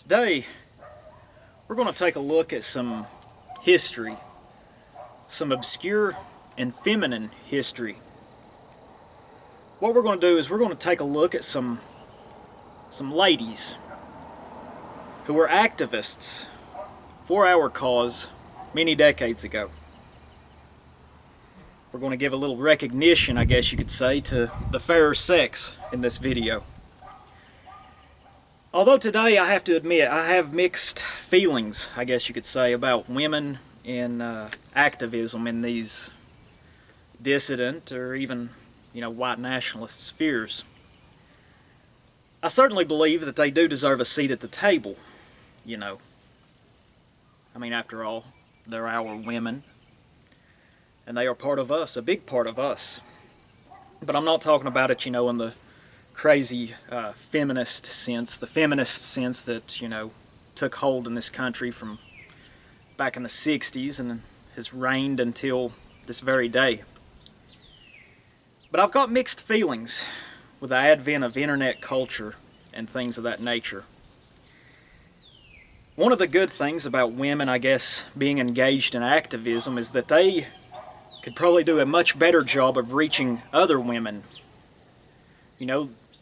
Today, we're going to take a look at some history, some obscure and feminine history. What we're going to do is we're going to take a look at some ladies who were activists for our cause many decades ago. We're going to give a little recognition, I guess you could say, to the fairer sex in this video. Although today I have to admit I have mixed feelings, I guess you could say, about women in activism in these dissident or even, white nationalist spheres. I certainly believe that they do deserve a seat at the table, after all, they're our women, and they are part of us, a big part of us. But I'm not talking about it, in the crazy feminist sense, the feminist sense that, took hold in this country from back in the 60s and has reigned until this very day. But I've got mixed feelings with the advent of internet culture and things of that nature. One of the good things about women, I guess, being engaged in activism is that they could probably do a much better job of reaching other women.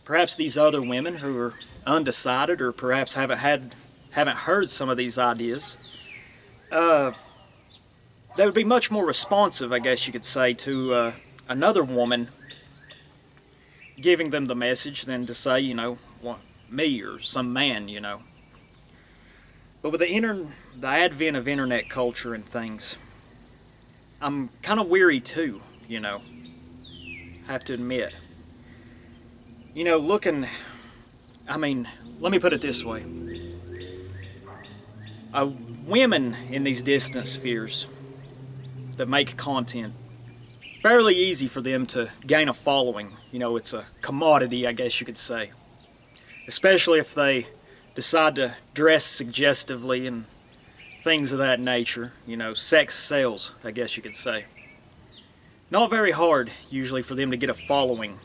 Perhaps these other women who are undecided or perhaps haven't heard some of these ideas, they would be much more responsive, I guess you could say, to another woman giving them the message than to say, me or some man, But with the advent of internet culture and things, I'm kind of weary too, I have to admit. Let me put it this way. Women in these distant spheres that make content, fairly easy for them to gain a following. It's a commodity, I guess you could say. Especially if they decide to dress suggestively and things of that nature. Sex sells, I guess you could say. Not very hard, usually, for them to get a following.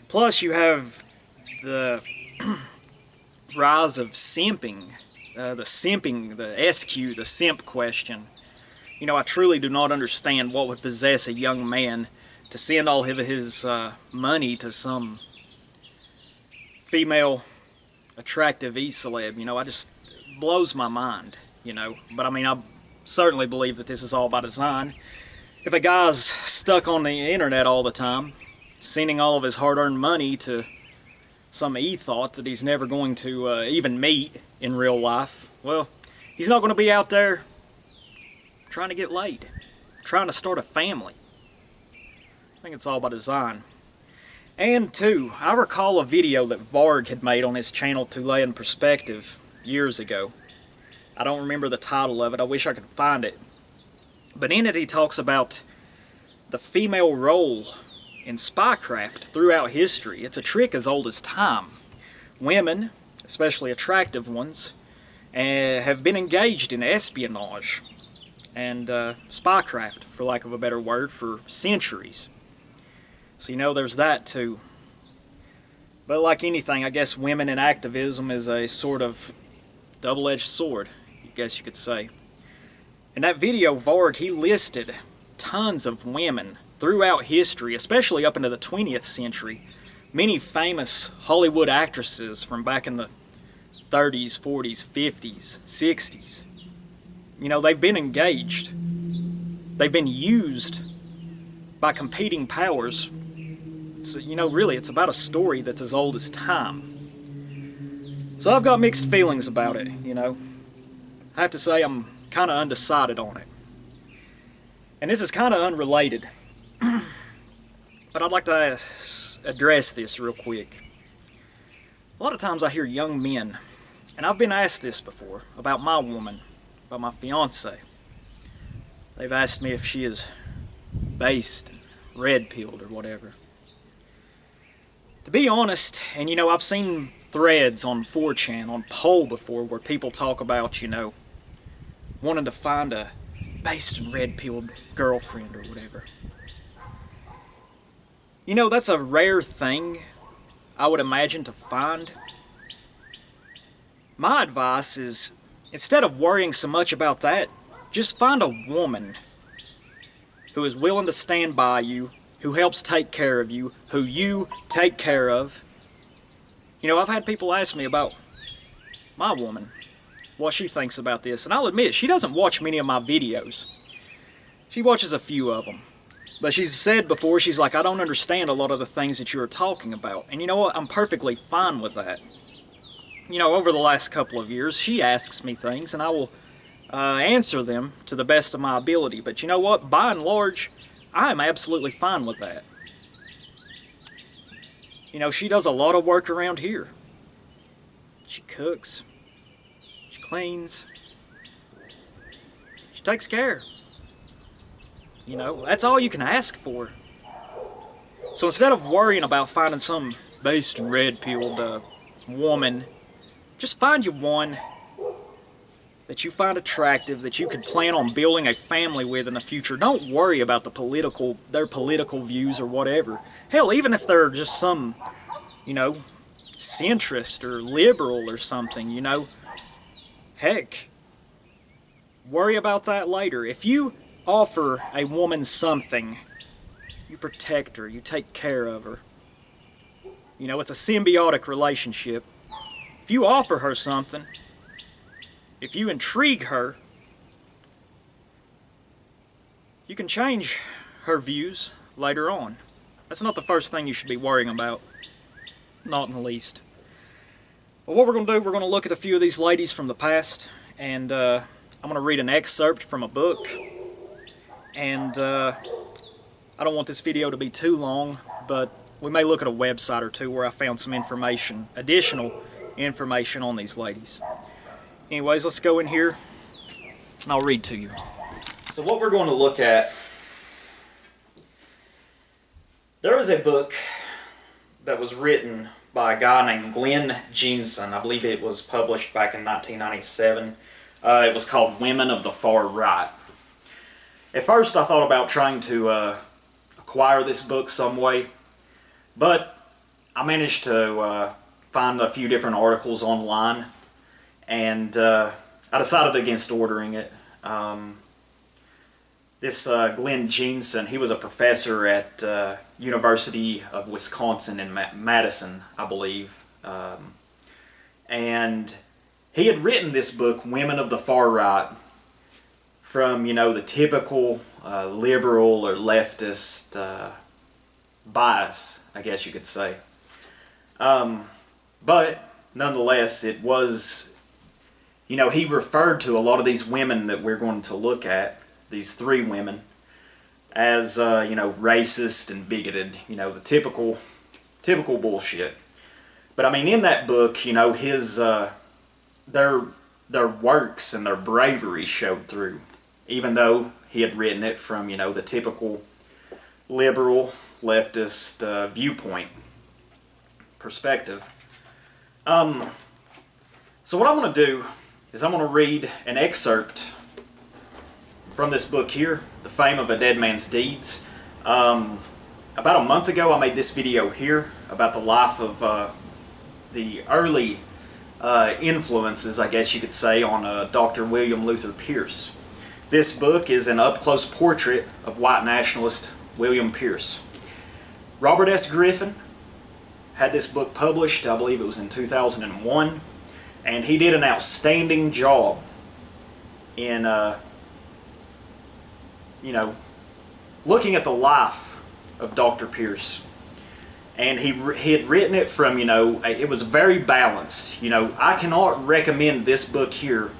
Plus, you have the rise of simping, the SQ, the simp question. I truly do not understand what would possess a young man to send all of his money to some female attractive e-celeb. It blows my mind, But I certainly believe that this is all by design. If a guy's stuck on the internet all the time, sending all of his hard-earned money to some e-thought that he's never going to even meet in real life, well, he's not going to be out there trying to get laid, trying to start a family. I think it's all by design. And two, I recall a video that Varg had made on his channel To Lay in Perspective years ago. I don't remember the title of it, I wish I could find it. But in it he talks about the female role in spycraft throughout history. It's a trick as old as time. Women, especially attractive ones, have been engaged in espionage and spycraft, for lack of a better word, for centuries. So there's that too. But like anything, I guess women in activism is a sort of double-edged sword, I guess you could say. In that video, Varg, he listed tons of women throughout history, especially up into the 20th century. Many famous Hollywood actresses from back in the 30s, 40s, 50s, 60s. They've been engaged. They've been used by competing powers. Really, it's about a story that's as old as time. So I've got mixed feelings about it, I have to say I'm kind of undecided on it. And this is kind of unrelated. But I'd like to address this real quick. A lot of times I hear young men, and I've been asked this before, about my woman, about my fiance. They've asked me if she is based, red-pilled, or whatever. To be honest, and I've seen threads on 4chan, on Poll before, where people talk about, wanting to find a based and red-pilled girlfriend or whatever. That's a rare thing, I would imagine, to find. My advice is, instead of worrying so much about that, just find a woman who is willing to stand by you, who helps take care of you, who you take care of. You know, I've had people ask me about my woman, what she thinks about this, and I'll admit, she doesn't watch many of my videos. She watches a few of them. But she's said before, she's like, I don't understand a lot of the things that you're talking about. And you know what? I'm perfectly fine with that. You know, over the last couple of years, she asks me things, and I will answer them to the best of my ability. But you know what? By and large, I am absolutely fine with that. You know, she does a lot of work around here. She cooks. She cleans. She takes care. You know, that's all you can ask for. So instead of worrying about finding some based and red-pilled woman, just find you one that you find attractive, that you could plan on building a family with in the future. Don't worry about their political views or whatever. Hell, even if they're just some, you know, centrist or liberal or something, you know, heck, worry about that later. If you offer a woman something, you protect her, you take care of her. You know, it's a symbiotic relationship. If you offer her something, if you intrigue her, you can change her views later on. That's not the first thing you should be worrying about. Not in the least. But what we're going to do, we're going to look at a few of these ladies from the past, and I'm going to read an excerpt from a book. And I don't want this video to be too long, but we may look at a website or two where I found some information, additional information on these ladies. Anyways, let's go in here and I'll read to you. So what we're going to look at, there was a book that was written by a guy named Glenn Jensen. I believe it was published back in 1997. It was called Women of the Far Right. At first I thought about trying to acquire this book some way, but I managed to find a few different articles online, and I decided against ordering it. This Glenn Jensen, he was a professor at University of Wisconsin in Madison, I believe, and he had written this book, Women of the Far Right, from, you know, the typical liberal or leftist bias, I guess you could say. But nonetheless, it was, you know, he referred to a lot of these women that we're going to look at, these three women, as, you know, racist and bigoted, you know, the typical bullshit. But I mean, in that book, you know, his, their works and their bravery showed through. Even though he had written it from, you know, the typical liberal, leftist viewpoint perspective. So what I'm going to do is I'm going to read an excerpt from this book here, The Fame of a Dead Man's Deeds. About a month ago I made this video here about the life of the early influences, I guess you could say, on Dr. William Luther Pierce. This book is an up-close portrait of white nationalist William Pierce. Robert S. Griffin had this book published, I believe it was in 2001, and he did an outstanding job in, you know, looking at the life of Dr. Pierce. And he had written it from, you know, it was very balanced. You know, I cannot recommend this book here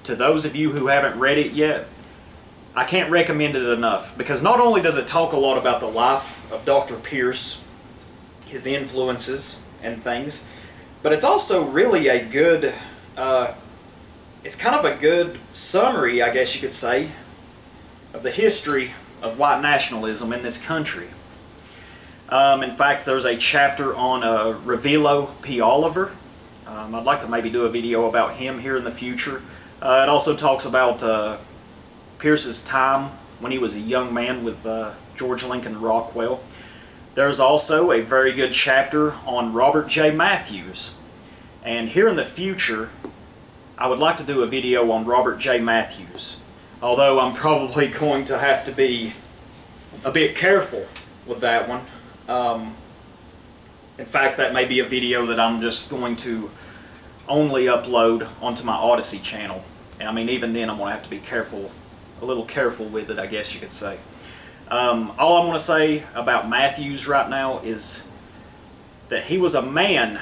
to those of you who haven't read it yet. I can't recommend it enough, because not only does it talk a lot about the life of Dr. Pierce, his influences and things, but it's also really a good, it's kind of a good summary, I guess you could say, of the history of white nationalism in this country. In fact, there's a chapter on Revillo P. Oliver. I'd like to maybe do a video about him here in the future. It also talks about Pierce's time when he was a young man with George Lincoln Rockwell. There's also a very good chapter on Robert J. Matthews. And here in the future, I would like to do a video on Robert J. Matthews, although I'm probably going to have to be a bit careful with that one. In fact, that may be a video that I'm just going to only upload onto my Odyssey channel. And I mean, even then I'm going to have to be careful, a little careful with it, I guess you could say. All I'm going to say about Matthews right now is that he was a man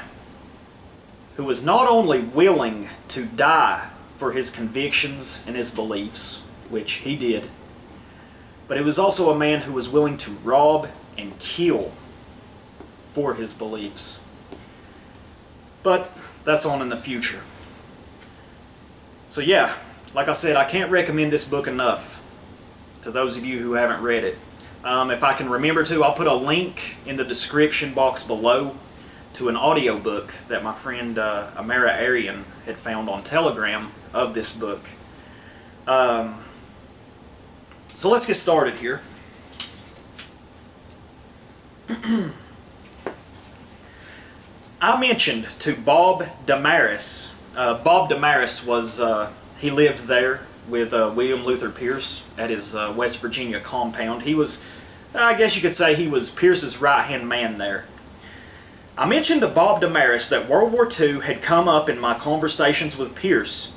who was not only willing to die for his convictions and his beliefs, which he did, but he was also a man who was willing to rob and kill for his beliefs. But that's on in the future. So yeah, like I said, I can't recommend this book enough to those of you who haven't read it. If I can remember to, I'll put a link in the description box below to an audiobook that my friend Amara Arian had found on Telegram of this book. So let's get started here. I mentioned to Bob Damaris. Bob Damaris was, he lived there with William Luther Pierce at his West Virginia compound. He was, I guess you could say he was Pierce's right-hand man there. I mentioned to Bob Damaris that World War II had come up in my conversations with Pierce.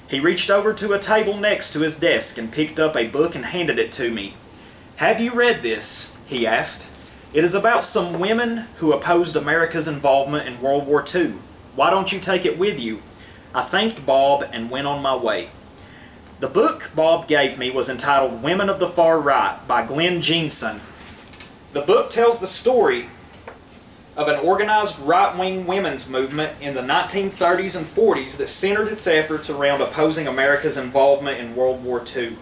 He reached over to a table next to his desk and picked up a book and handed it to me. "Have you read this?" he asked. "It is about some women who opposed America's involvement in World War II. Why don't you take it with you?" I thanked Bob and went on my way. The book Bob gave me was entitled Women of the Far Right by Glenn Jeanson. The book tells the story of an organized right-wing women's movement in the 1930s and 40s that centered its efforts around opposing America's involvement in World War II.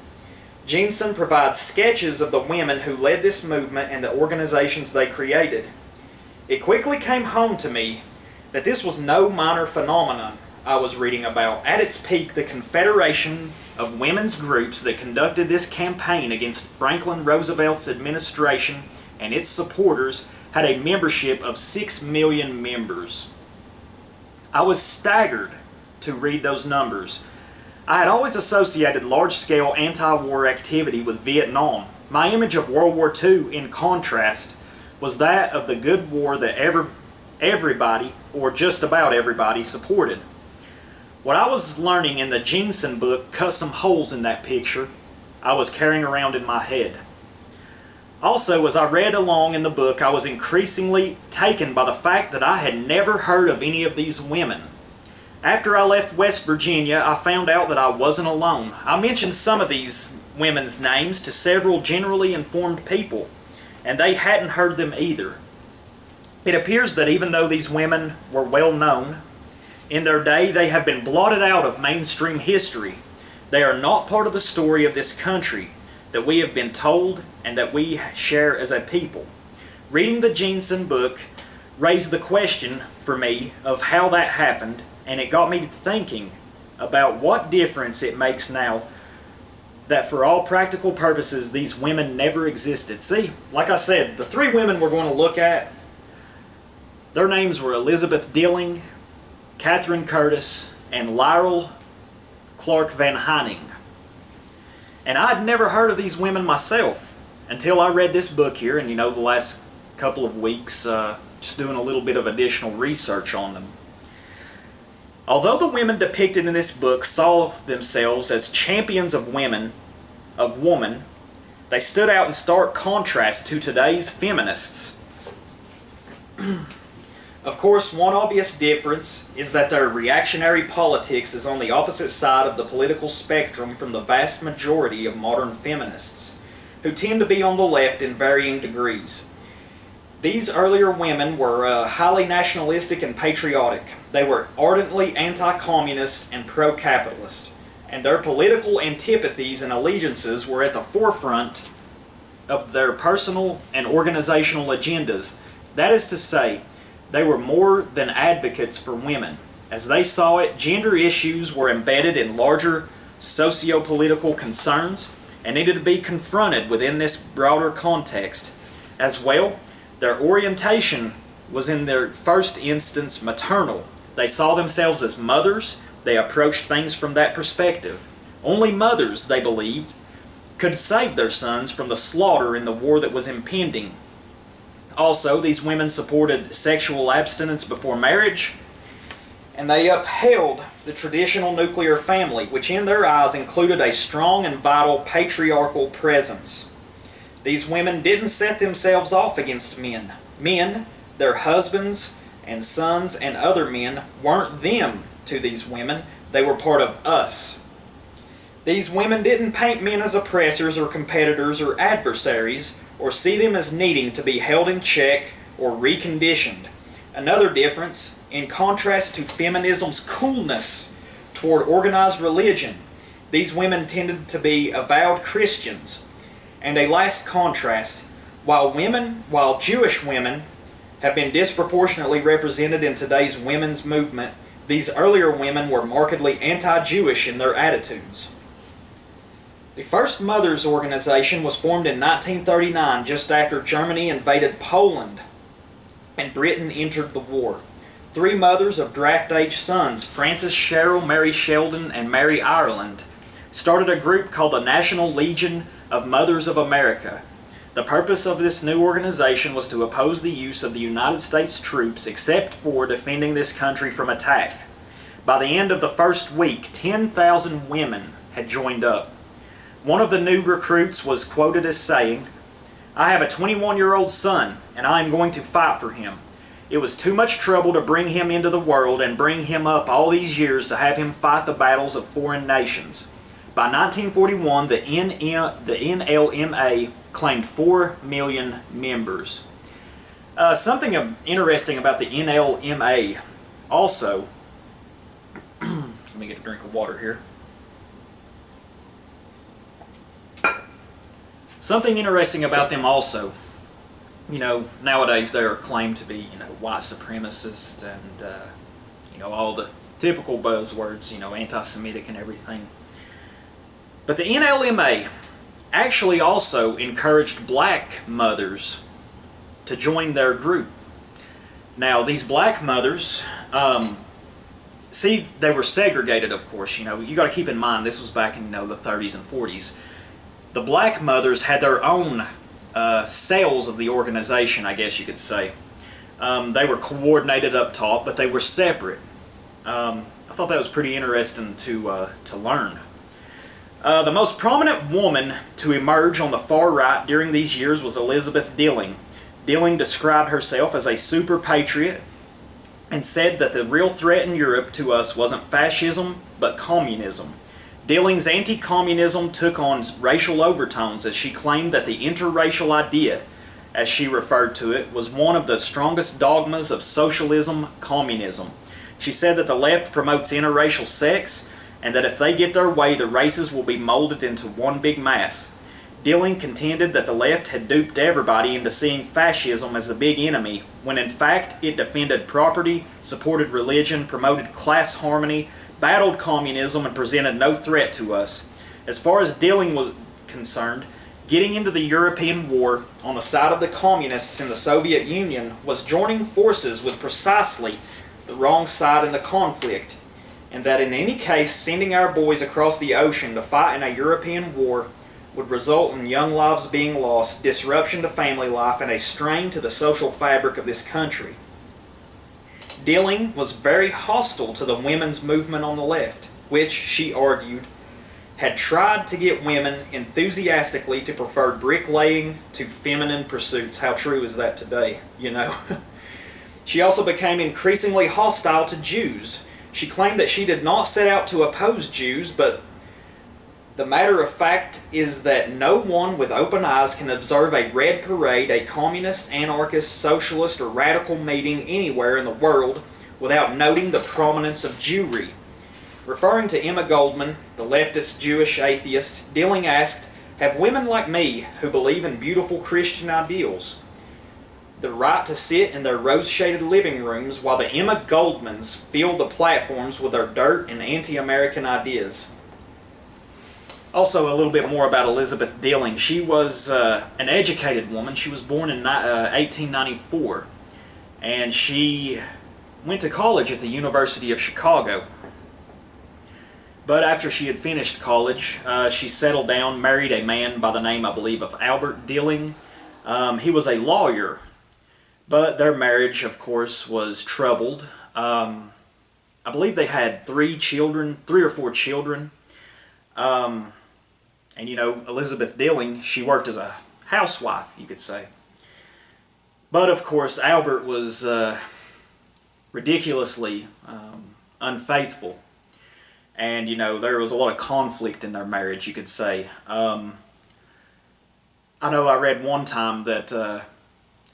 Jeanson provides sketches of the women who led this movement and the organizations they created. It quickly came home to me that this was no minor phenomenon I was reading about. At its peak, the Confederation of Women's Groups that conducted this campaign against Franklin Roosevelt's administration and its supporters had a membership of 6 million members. I was staggered to read those numbers. I had always associated large-scale anti-war activity with Vietnam. My image of World War II, in contrast, was that of the good war that everybody, or just about everybody, supported. What I was learning in the Jeanson book cut some holes in that picture I was carrying around in my head. Also, as I read along in the book, I was increasingly taken by the fact that I had never heard of any of these women. After I left West Virginia, I found out that I wasn't alone. I mentioned some of these women's names to several generally informed people, and they hadn't heard them either. It appears that even though these women were well known in their day, they have been blotted out of mainstream history. They are not part of the story of this country that we have been told and that we share as a people. Reading the Jeanson book raised the question for me of how that happened, and it got me thinking about what difference it makes now that for all practical purposes these women never existed. See, like I said, the three women we're going to look at, their names were Elizabeth Dilling, Catherine Curtis, and Lyrl Clark Van Hyning. And I'd never heard of these women myself until I read this book here, and the last couple of weeks just doing a little bit of additional research on them. Although the women depicted in this book saw themselves as champions of woman, they stood out in stark contrast to today's feminists. Of course, one obvious difference is that their reactionary politics is on the opposite side of the political spectrum from the vast majority of modern feminists, who tend to be on the left in varying degrees. These earlier women were highly nationalistic and patriotic. They were ardently anti-communist and pro-capitalist, and their political antipathies and allegiances were at the forefront of their personal and organizational agendas. That is to say, they were more than advocates for women. As they saw it, gender issues were embedded in larger socio-political concerns and needed to be confronted within this broader context. As well, their orientation was in their first instance maternal. They saw themselves as mothers They approached things from that perspective. Only mothers, they believed, could save their sons from the slaughter in the war that was impending. Also, these women supported sexual abstinence before marriage, and they upheld the traditional nuclear family, which in their eyes included a strong and vital patriarchal presence. These women didn't set themselves off against men. Men, their husbands and sons and other men, weren't them to these women. They were part of us. These women didn't paint men as oppressors or competitors or adversaries, or see them as needing to be held in check or reconditioned. Another difference, in contrast to feminism's coolness toward organized religion, these women tended to be avowed Christians. And a last contrast, while Jewish women have been disproportionately represented in today's women's movement, these earlier women were markedly anti-Jewish in their attitudes. The first mothers' organization was formed in 1939, just after Germany invaded Poland and Britain entered the war. 3 mothers of draft-age sons, Frances Sherrill, Mary Sheldon, and Mary Ireland, started a group called the National Legion of Mothers of America. The purpose of this new organization was to oppose the use of the United States troops except for defending this country from attack. By the end of the first week, 10,000 women had joined up. One of the new recruits was quoted as saying, "I have a 21-year-old son, and I am going to fight for him. It was too much trouble to bring him into the world and bring him up all these years to have him fight the battles of foreign nations." By 1941, the NLMA claimed 4 million members. Something interesting about the NLMA also, let me get a drink of water here. Something interesting about them also, nowadays they're claimed to be, white supremacists and, all the typical buzzwords, anti-Semitic and everything. But the NLMA actually also encouraged black mothers to join their group. Now, these black mothers, they were segregated, of course. You got to keep in mind this was back in the 30s and 40s. The black mothers had their own cells of the organization, I guess you could say. They were coordinated up top, but they were separate. I thought that was pretty interesting to learn. The most prominent woman to emerge on the far right during these years was Elizabeth Dilling. Dilling described herself as a super patriot and said that the real threat in Europe to us wasn't fascism, but communism. Dilling's anti-communism took on racial overtones as she claimed that the interracial idea, as she referred to it, was one of the strongest dogmas of socialism, communism. She said that the left promotes interracial sex, and that if they get their way, the races will be molded into one big mass. Dilling contended that the left had duped everybody into seeing fascism as the big enemy, when in fact it defended property, supported religion, promoted class harmony, battled communism, and presented no threat to us. As far as Dilling was concerned, getting into the European war on the side of the communists in the Soviet Union was joining forces with precisely the wrong side in the conflict, and that in any case sending our boys across the ocean to fight in a European war would result in young lives being lost, disruption to family life, and a strain to the social fabric of this country. Dilling was very hostile to the women's movement on the left, which, she argued, had tried to get women enthusiastically to prefer bricklaying to feminine pursuits. How true is that today, She also became increasingly hostile to Jews. She claimed that she did not set out to oppose Jews, but the matter of fact is that no one with open eyes can observe a red parade, a communist, anarchist, socialist, or radical meeting anywhere in the world without noting the prominence of Jewry. Referring to Emma Goldman, the leftist Jewish atheist, Dilling asked, "Have women like me, who believe in beautiful Christian ideals, the right to sit in their rose-shaded living rooms while the Emma Goldmans fill the platforms with their dirt and anti-American ideas?" Also, a little bit more about Elizabeth Dilling. She was an educated woman. She was born in 1894, and she went to college at the University of Chicago. But after she had finished college, she settled down, married a man by the name, I believe, of Albert Dilling. He was a lawyer, but their marriage, of course, was troubled. I believe they had 3 or 4 children. And Elizabeth Dilling, she worked as a housewife, you could say. But of course, Albert was ridiculously unfaithful. And, there was a lot of conflict in their marriage, you could say. I know I read one time that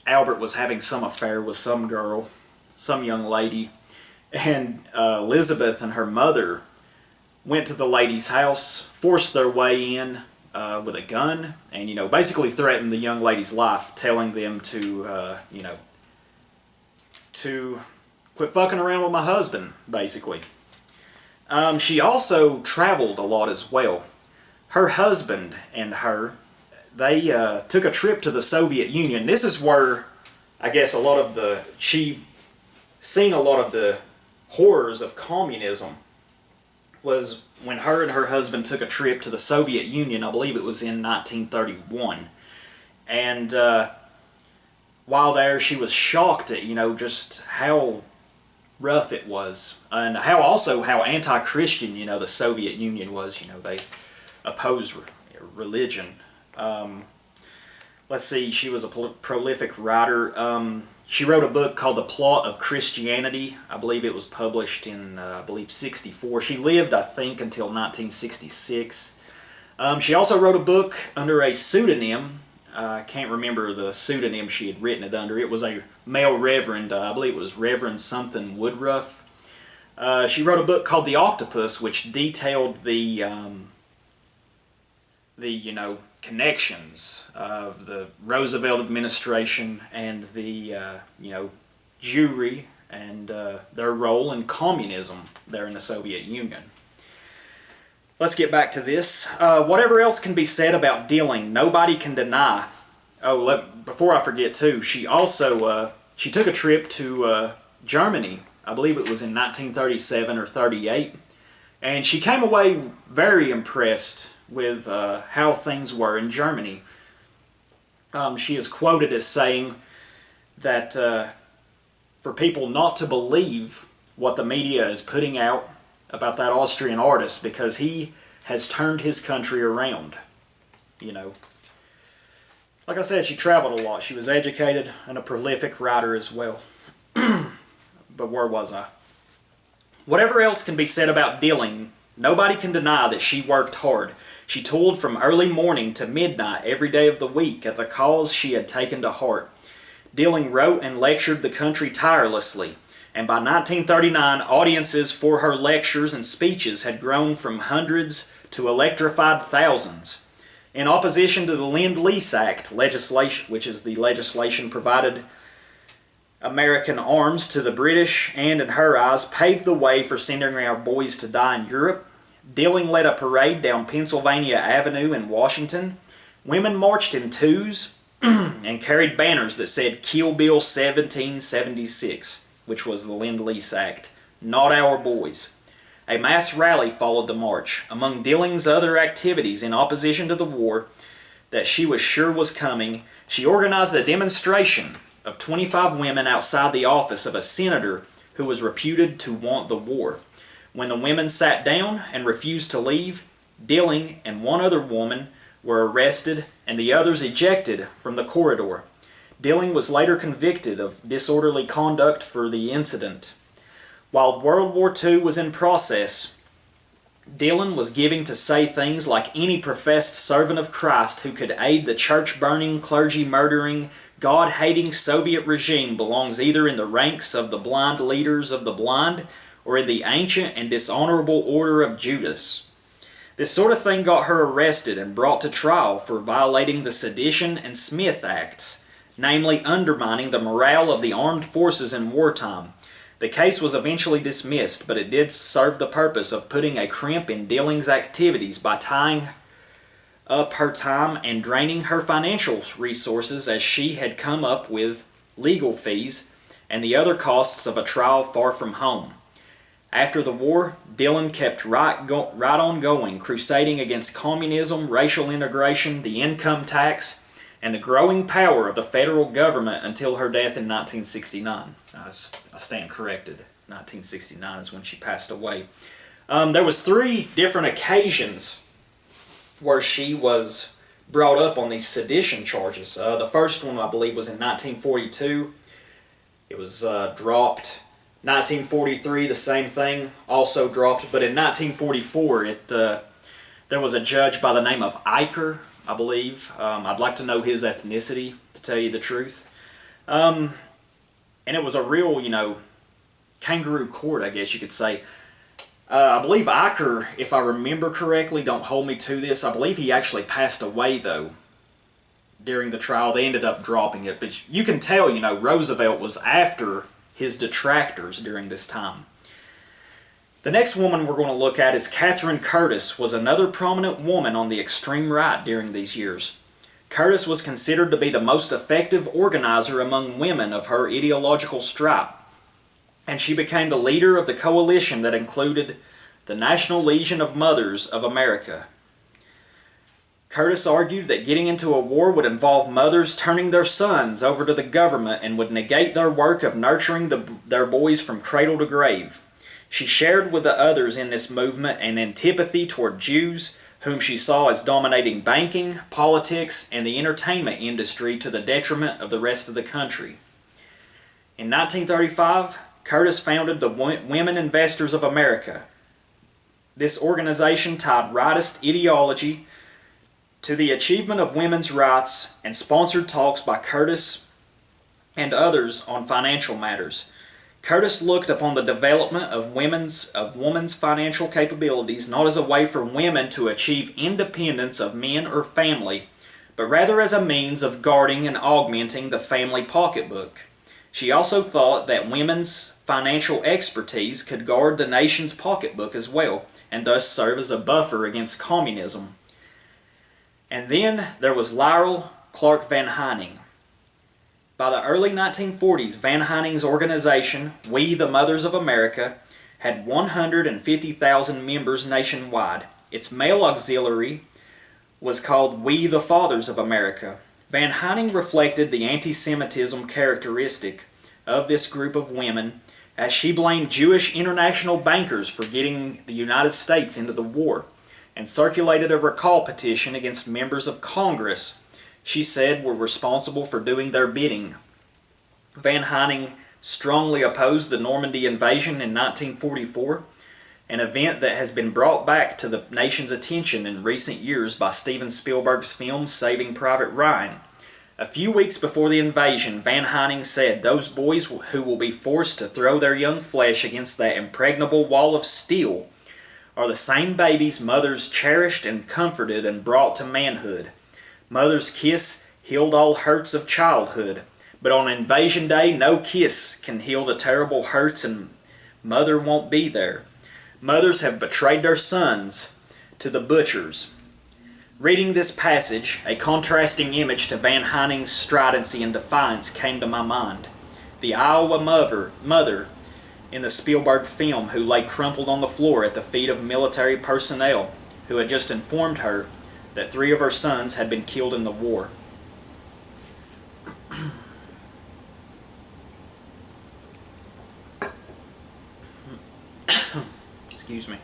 Albert was having some affair with some girl, some young lady, and Elizabeth and her mother went to the lady's house, forced their way in with a gun, and, basically threatened the young lady's life, telling them to, to quit fucking around with my husband, basically. She also traveled a lot as well. Her husband and her, they took a trip to the Soviet Union. This is where, I guess, she seen a lot of the horrors of communism, was when her and her husband took a trip to the Soviet Union. I believe it was in 1931. And while there, she was shocked at, just how rough it was, and how anti-Christian, the Soviet Union was. They opposed religion. Let's see, she was a prolific writer. She wrote a book called The Plot of Christianity. I believe it was published in, 64. She lived, I think, until 1966. She also wrote a book under a pseudonym. I can't remember the pseudonym she had written it under. It was a male reverend. I believe it was Reverend something Woodruff. She wrote a book called The Octopus, which detailed the connections of the Roosevelt administration and the, Jewry and their role in communism there in the Soviet Union. Let's get back to this. Whatever else can be said about Dilling, nobody can deny. Before I forget too, she also she took a trip to Germany. I believe it was in 1937 or 38, and she came away very impressed with how things were in Germany. She is quoted as saying that for people not to believe what the media is putting out about that Austrian artist, because he has turned his country around. Like I said, she traveled a lot. She was educated and a prolific writer as well. But where was I? Whatever else can be said about Dilling, nobody can deny that she worked hard. She toiled from early morning to midnight every day of the week at the cause she had taken to heart. Dilling wrote and lectured the country tirelessly, and by 1939 audiences for her lectures and speeches had grown from hundreds to electrified thousands. In opposition to the Lend-Lease Act legislation, which is the legislation provided American arms to the British and, in her eyes, paved the way for sending our boys to die in Europe, Dilling led a parade down Pennsylvania Avenue in Washington. Women marched in twos and carried banners that said Kill Bill 1776, which was the Lend-Lease Act, not our boys. A mass rally followed the march. Among Dilling's other activities in opposition to the war that she was sure was coming, she organized a demonstration of 25 women outside the office of a senator who was reputed to want the war. When the women sat down and refused to leave, Dilling and one other woman were arrested and the others ejected from the corridor. Dilling was later convicted of disorderly conduct for the incident. While World War II was in process, Dilling was given to say things like any professed servant of Christ who could aid the church-burning, clergy-murdering, God-hating Soviet regime belongs either in the ranks of the blind leaders of the blind or in the ancient and dishonorable order of Judas. This sort of thing got her arrested and brought to trial for violating the Sedition and Smith Acts, namely undermining the morale of the armed forces in wartime. The case was eventually dismissed, but it did serve the purpose of putting a crimp in Dilling's activities by tying up her time and draining her financial resources, as she had come up with legal fees and the other costs of a trial far from home. After the war, Dilling kept right on going, crusading against communism, racial integration, the income tax, and the growing power of the federal government until her death in 1969. I stand corrected. 1969 is when she passed away. There was 3 different occasions where she was brought up on these sedition charges. The first one, I believe, was in 1942. It was dropped. 1943, the same thing, also dropped. But in 1944, there was a judge by the name of Eicher, I believe. I'd like to know his ethnicity, to tell you the truth. And it was a real, kangaroo court, I guess you could say. I believe Eicher, if I remember correctly, don't hold me to this, I believe he actually passed away, though, during the trial. They ended up dropping it. But you can tell, Roosevelt was after his detractors during this time. The next woman we're going to look at is Catherine Curtis, was another prominent woman on the extreme right during these years. Curtis was considered to be the most effective organizer among women of her ideological stripe, and she became the leader of the coalition that included the National Legion of Mothers of America. Curtis argued that getting into a war would involve mothers turning their sons over to the government and would negate their work of nurturing their boys from cradle to grave. She shared with the others in this movement an antipathy toward Jews, whom she saw as dominating banking, politics, and the entertainment industry to the detriment of the rest of the country. In 1935, Curtis founded the Women Investors of America. This organization tied rightist ideology to the achievement of women's rights and sponsored talks by Curtis and others on financial matters. Curtis looked upon the development of women's financial capabilities not as a way for women to achieve independence of men or family, but rather as a means of guarding and augmenting the family pocketbook. She also thought that women's financial expertise could guard the nation's pocketbook as well, and thus serve as a buffer against communism. And then there was Lyrl Clark Van Hyning. By the early 1940s, Van Hyning's organization, We the Mothers of America, had 150,000 members nationwide. Its male auxiliary was called We the Fathers of America. Van Hyning reflected the anti-Semitism characteristic of this group of women, as she blamed Jewish international bankers for getting the United States into the war, and circulated a recall petition against members of Congress she said were responsible for doing their bidding. Van Hyning strongly opposed the Normandy invasion in 1944, an event that has been brought back to the nation's attention in recent years by Steven Spielberg's film Saving Private Ryan. A few weeks before the invasion, Van Hyning said, "Those boys who will be forced to throw their young flesh against that impregnable wall of steel are the same babies mothers cherished and comforted and brought to manhood. Mother's kiss healed all hurts of childhood, but on invasion day no kiss can heal the terrible hurts, and mother won't be there. Mothers have betrayed their sons to the butchers." Reading this passage, a contrasting image to Van Hyning's stridency and defiance came to my mind. The Iowa mother in the Spielberg film who lay crumpled on the floor at the feet of military personnel who had just informed her that 3 of her sons had been killed in the war. Excuse me.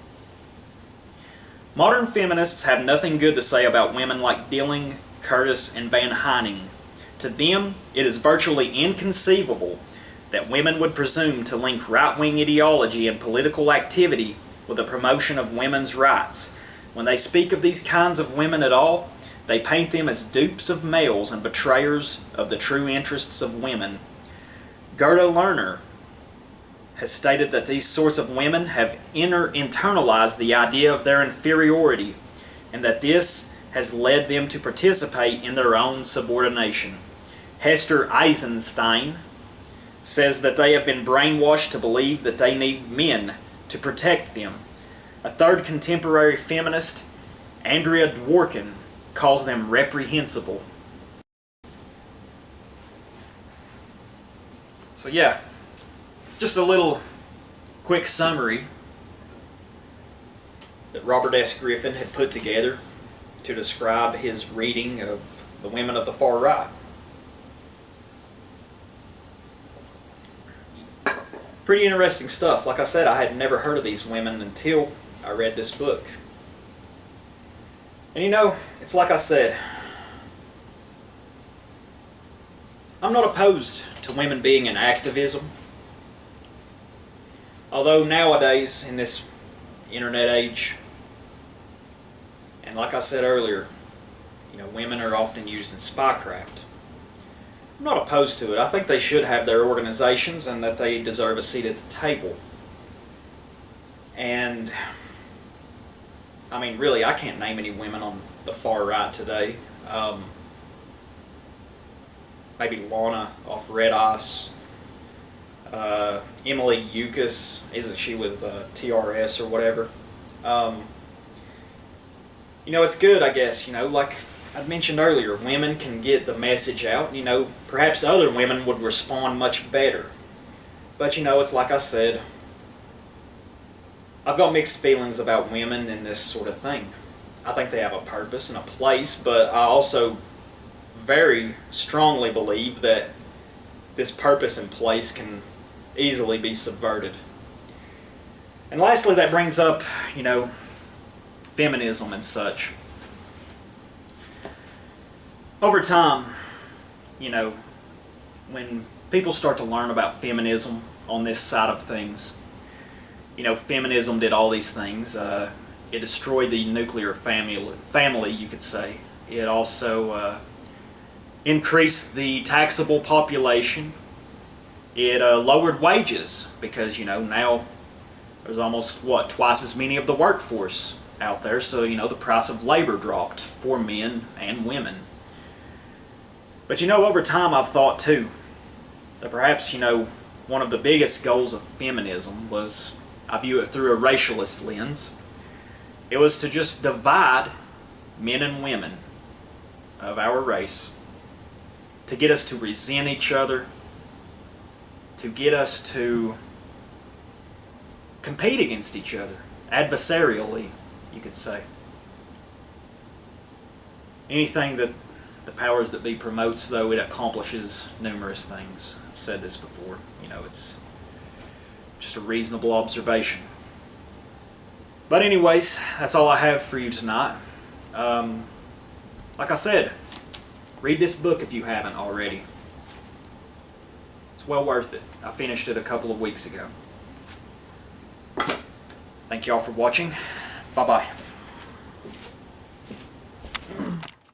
Modern feminists have nothing good to say about women like Dilling, Curtis, and Van Hyning. To them, it is virtually inconceivable that women would presume to link right-wing ideology and political activity with the promotion of women's rights. When they speak of these kinds of women at all, they paint them as dupes of males and betrayers of the true interests of women. Gerda Lerner has stated that these sorts of women have internalized the idea of their inferiority, and that this has led them to participate in their own subordination. Hester Eisenstein says that they have been brainwashed to believe that they need men to protect them. A third contemporary feminist, Andrea Dworkin, calls them reprehensible. So yeah, just a little quick summary that Robert S. Griffin had put together to describe his reading of the women of the far right. Pretty interesting stuff. Like I said, I had never heard of these women until I read this book. And you know, it's like I said, I'm not opposed to women being in activism. Although nowadays, in this internet age, and like I said earlier, you know, women are often used in spycraft. I'm not opposed to it. I think they should have their organizations and that they deserve a seat at the table. And, I mean, really, I can't name any women on the far right today. Maybe Lana off Red Ice. Emily Yukas, isn't she with TRS or whatever? You know, it's good, I guess, you know, like I mentioned earlier, women can get the message out. You know, perhaps other women would respond much better. But, you know, it's like I said, I've got mixed feelings about women and this sort of thing. I think they have a purpose and a place, but I also very strongly believe that this purpose and place can easily be subverted. And lastly, that brings up, you know, feminism and such. Over time, you know, when people start to learn about feminism on this side of things, you know, feminism did all these things. It destroyed the nuclear family, you could say. It also increased the taxable population. It lowered wages because, you know, now there's almost, what, twice as many of the workforce out there. So, you know, the price of labor dropped for men and women. But, you know, over time I've thought, too, that perhaps, you know, one of the biggest goals of feminism was, I view it through a racialist lens, it was to just divide men and women of our race, to get us to resent each other, to get us to compete against each other, adversarially, you could say. Anything that the powers that be promotes, though, it accomplishes numerous things. I've said this before. You know, it's just a reasonable observation. But anyways, that's all I have for you tonight. Like I said, read this book if you haven't already. It's well worth it. I finished it a couple of weeks ago. Thank you all for watching. Bye-bye.